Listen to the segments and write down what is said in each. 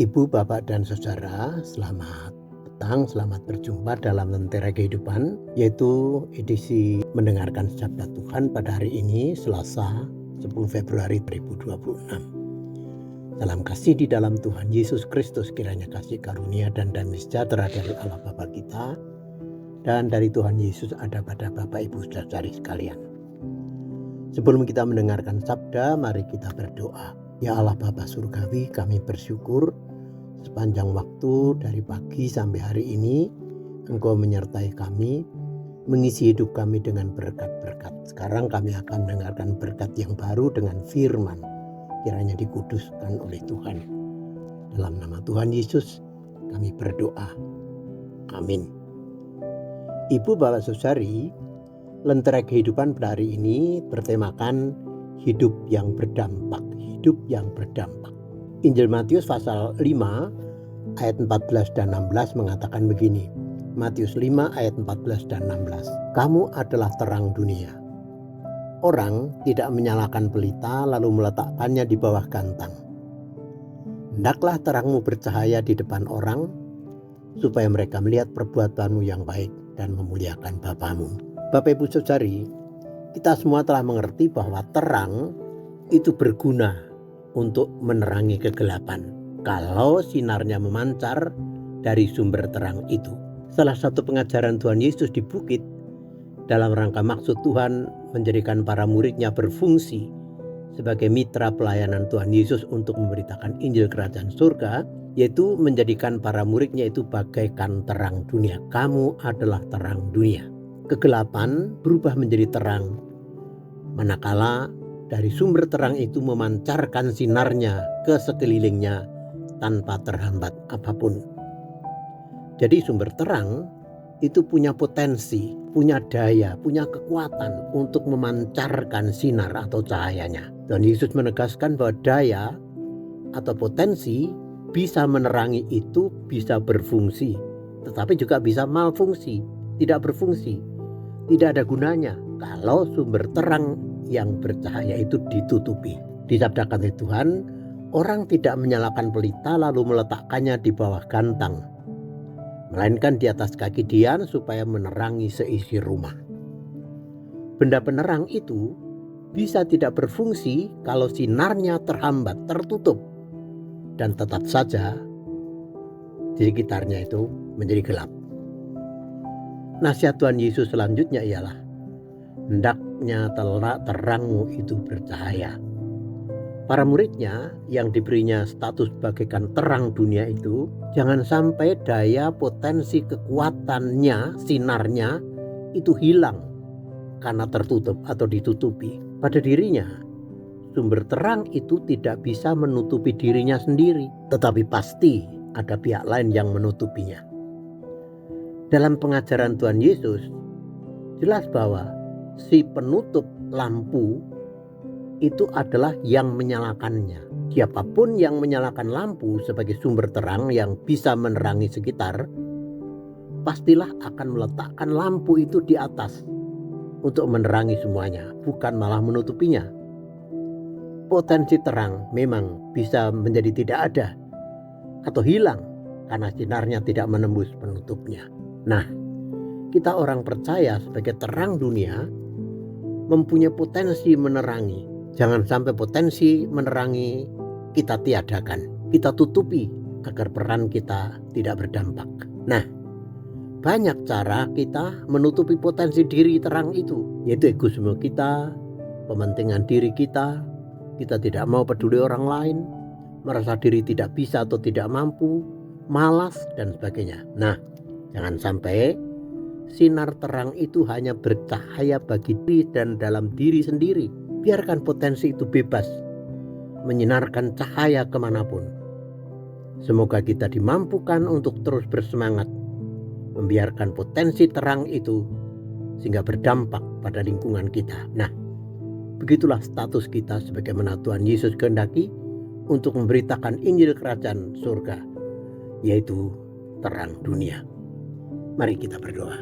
Ibu, Bapak, dan Saudara, selamat petang, selamat berjumpa dalam Lentera Kehidupan, yaitu edisi mendengarkan Sabda Tuhan pada hari ini, Selasa 10 Februari 2026. Dalam kasih di dalam Tuhan Yesus Kristus, kiranya kasih karunia dan damai sejahtera dari Allah Bapa kita dan dari Tuhan Yesus ada pada Bapak Ibu Saudari sekalian. Sebelum kita mendengarkan sabda, mari kita berdoa. Ya Allah Bapa Surgawi, kami bersyukur sepanjang waktu dari pagi sampai hari ini Engkau menyertai kami, mengisi hidup kami dengan berkat-berkat. Sekarang kami akan mendengarkan berkat yang baru dengan firman, kiranya dikuduskan oleh Tuhan. Dalam nama Tuhan Yesus kami berdoa. Amin. Ibu, Bapak, Saudari, Lentera Kehidupan pada hari ini bertemakan hidup yang berdampak. Hidup yang berdampak. Injil Matius pasal 5 ayat 14 dan 16 mengatakan begini. Matius 5 ayat 14 dan 16. Kamu adalah terang dunia. Orang tidak menyalakan pelita lalu meletakkannya di bawah gantang. Hendaklah terangmu bercahaya di depan orang, supaya mereka melihat perbuatanmu yang baik dan memuliakan Bapamu. Bapak Ibu Saudari, kita semua telah mengerti bahwa terang itu berguna untuk menerangi kegelapan kalau sinarnya memancar dari sumber terang itu. Salah satu pengajaran Tuhan Yesus di bukit dalam rangka maksud Tuhan menjadikan para muridnya berfungsi sebagai mitra pelayanan Tuhan Yesus untuk memberitakan Injil Kerajaan Surga, yaitu menjadikan para muridnya itu bagaikan terang dunia. Kamu adalah terang dunia. Kegelapan berubah menjadi terang manakala dari sumber terang itu memancarkan sinarnya ke sekelilingnya tanpa terhambat apapun. Jadi sumber terang itu punya potensi, punya daya, punya kekuatan untuk memancarkan sinar atau cahayanya. Dan Yesus menegaskan bahwa daya atau potensi bisa menerangi itu bisa berfungsi, tetapi juga bisa malfungsi, tidak berfungsi, tidak ada gunanya kalau sumber terang yang bercahaya itu ditutupi. Disabdakan oleh Tuhan, orang tidak menyalakan pelita lalu meletakkannya di bawah gantang, melainkan di atas kaki dian supaya menerangi seisi rumah. Benda penerang itu bisa tidak berfungsi kalau sinarnya terhambat, tertutup, dan tetap saja di sekitarnya itu menjadi gelap. Nasihat Tuhan Yesus selanjutnya ialah, hendaknya terangmu itu bercahaya. Para muridnya yang diberinya status bagaikan terang dunia itu, jangan sampai daya, potensi, kekuatannya, sinarnya itu hilang karena tertutup atau ditutupi pada dirinya. Sumber terang itu tidak bisa menutupi dirinya sendiri, tetapi pasti ada pihak lain yang menutupinya. Dalam pengajaran Tuhan Yesus, jelas bahwa si penutup lampu itu adalah yang menyalakannya. Siapapun yang menyalakan lampu sebagai sumber terang yang bisa menerangi sekitar, pastilah akan meletakkan lampu itu di atas untuk menerangi semuanya, bukan malah menutupinya. Potensi terang memang bisa menjadi tidak ada atau hilang karena sinarnya tidak menembus penutupnya. Nah, kita orang percaya sebagai terang dunia mempunyai potensi menerangi. Jangan sampai potensi menerangi kita tiadakan, kita tutupi agar peran kita tidak berdampak. Nah, banyak cara kita menutupi potensi diri terang itu, yaitu egoisme kita, pementingan diri kita tidak mau peduli orang lain, merasa diri tidak bisa atau tidak mampu, malas dan sebagainya. Nah, jangan sampai sinar terang itu hanya bercahaya bagi diri dan dalam diri sendiri. Biarkan potensi itu bebas, menyinarkan cahaya kemanapun. Semoga kita dimampukan untuk terus bersemangat, membiarkan potensi terang itu sehingga berdampak pada lingkungan kita. Nah, begitulah status kita sebagaimana Tuhan Yesus kehendaki untuk memberitakan Injil Kerajaan Surga, yaitu terang dunia. Mari kita berdoa.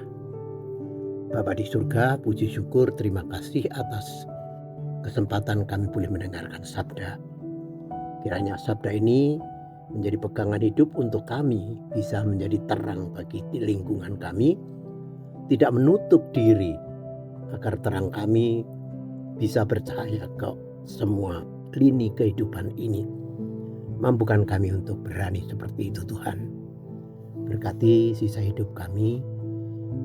Bapa di surga, puji syukur, terima kasih atas kesempatan kami boleh mendengarkan sabda. Kiranya sabda ini menjadi pegangan hidup untuk kami bisa menjadi terang bagi di lingkungan kami, tidak menutup diri agar terang kami bisa bercahaya ke semua lini kehidupan ini. Mampukan kami untuk berani seperti itu Tuhan. Berkati sisa hidup kami,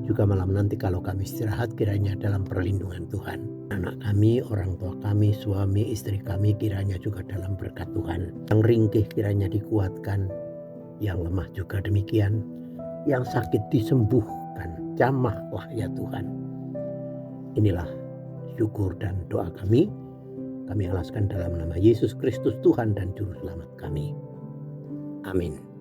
juga malam nanti kalau kami istirahat kiranya dalam perlindungan Tuhan. Anak kami, orang tua kami, suami, istri kami kiranya juga dalam berkat Tuhan. Yang ringkih kiranya dikuatkan, yang lemah juga demikian, yang sakit disembuhkan. Jamahlah ya Tuhan. Inilah syukur dan doa kami. Kami alaskan dalam nama Yesus Kristus Tuhan dan Juru Selamat kami. Amin.